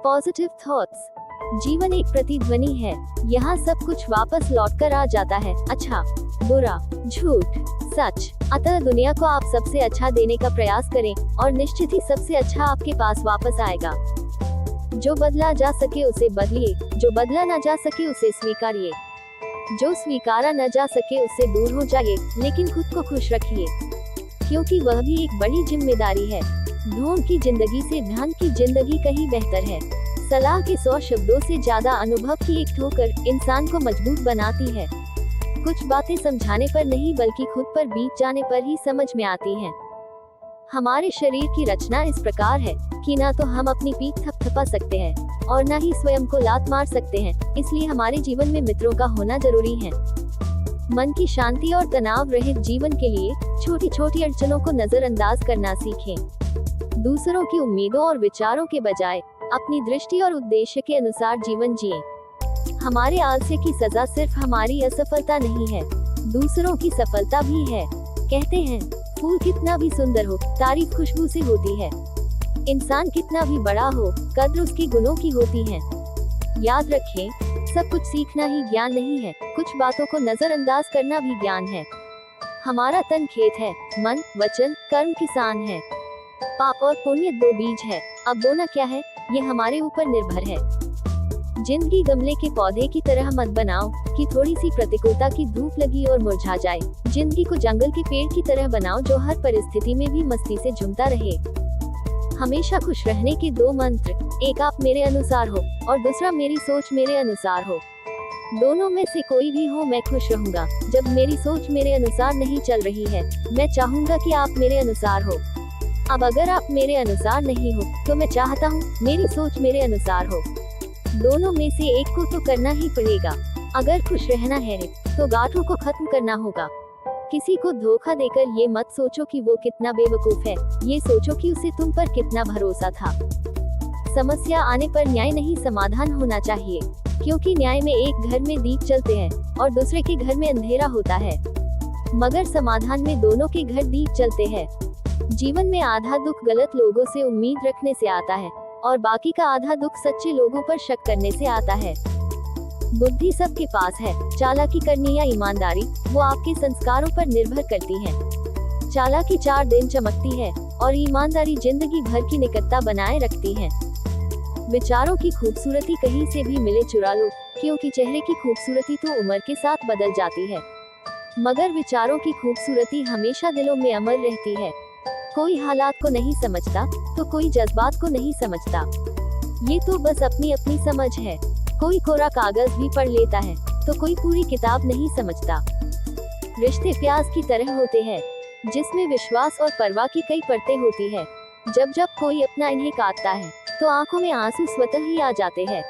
Positive thoughts. जीवन एक प्रतिध्वनि है, यहाँ सब कुछ वापस लौट कर आ जाता है, अच्छा, बुरा, झूठ, सच। अतः दुनिया को आप सबसे अच्छा देने का प्रयास करें और निश्चित ही सबसे अच्छा आपके पास वापस आएगा। जो बदला जा सके उसे बदलिए, जो बदला न जा सके उसे स्वीकारिए, जो स्वीकारा न जा सके उससे दूर हो जाइए, लेकिन खुद को खुश रखिए, क्योंकि वह भी एक बड़ी जिम्मेदारी है। ढोंग की जिंदगी से ध्यान की जिंदगी कहीं बेहतर है। सलाह के 100 शब्दों से ज्यादा अनुभव की एक ठोकर इंसान को मजबूत बनाती है। कुछ बातें समझाने पर नहीं बल्कि खुद पर बीत जाने पर ही समझ में आती हैं। हमारे शरीर की रचना इस प्रकार है कि ना तो हम अपनी पीठ थपथपा सकते हैं और ना ही स्वयं को लात मार सकते हैं, इसलिए हमारे जीवन में मित्रों का होना जरूरी है। मन की शांति और तनाव रहित जीवन के लिए छोटी छोटी अड़चनों को नजरअंदाज करना सीखें। दूसरों की उम्मीदों और विचारों के बजाय अपनी दृष्टि और उद्देश्य के अनुसार जीवन जिएं। हमारे आलस्य की सजा सिर्फ हमारी असफलता नहीं है, दूसरों की सफलता भी है। कहते हैं, फूल कितना भी सुंदर हो, तारीफ खुशबू से होती है। इंसान कितना भी बड़ा हो, कद्र उसकी गुणों की होती है। याद रखें, सब कुछ सीखना ही ज्ञान नहीं है, कुछ बातों को नजरअंदाज करना भी ज्ञान है। हमारा तन खेत है, मन, वचन, कर्म किसान है। पाप और पुण्य 2 बीज है, अब बोना क्या है, ये हमारे ऊपर निर्भर है। जिंदगी गमले के पौधे की तरह मत बनाओ कि थोड़ी सी प्रतिकूलता की धूप लगी और मुरझा जाए। जिंदगी को जंगल के पेड़ की तरह बनाओ जो हर परिस्थिति में भी मस्ती से झूमता रहे। हमेशा खुश रहने के 2 मंत्र, एक आप मेरे अनुसार हो और दूसरा मेरी सोच मेरे अनुसार हो। दोनों में से कोई भी हो मैं खुश रहूंगा। जब मेरी सोच मेरे अनुसार नहीं चल रही है, मैं चाहूंगा कि आप मेरे अनुसार हो। अब अगर आप मेरे अनुसार नहीं हो तो मैं चाहता हूँ मेरी सोच मेरे अनुसार हो। दोनों में से एक को तो करना ही पड़ेगा। अगर खुश रहना है तो गांठों को खत्म करना होगा। किसी को धोखा देकर ये मत सोचो कि वो कितना बेवकूफ है, ये सोचो कि उसे तुम पर कितना भरोसा था। समस्या आने पर न्याय नहीं समाधान होना चाहिए, क्योंकि न्याय में एक घर में दीप जलते हैं और दूसरे के घर में अंधेरा होता है, मगर समाधान में दोनों के घर दीप जलते हैं। जीवन में आधा दुख गलत लोगों से उम्मीद रखने से आता है और बाकी का आधा दुख सच्चे लोगों पर शक करने से आता है। बुद्धि सबके पास है, चालाकी करनी या ईमानदारी वो आपके संस्कारों पर निर्भर करती है। चालाकी 4 दिन चमकती है और ईमानदारी जिंदगी भर की निकटता बनाए रखती है। विचारों की खूबसूरती कहीं से भी मिले चुरा लो, क्योंकि चेहरे की खूबसूरती तो उम्र के साथ बदल जाती है, मगर विचारों की खूबसूरती हमेशा दिलों में अमर रहती है। कोई हालात को नहीं समझता तो कोई जज्बात को नहीं समझता, ये तो बस अपनी अपनी समझ है। कोई कोरा कागज भी पढ़ लेता है तो कोई पूरी किताब नहीं समझता। रिश्ते प्याज की तरह होते हैं, जिसमें विश्वास और परवाह की कई परतें होती है। जब जब कोई अपना इन्हें काटता है तो आंखों में आंसू स्वतः ही आ जाते हैं।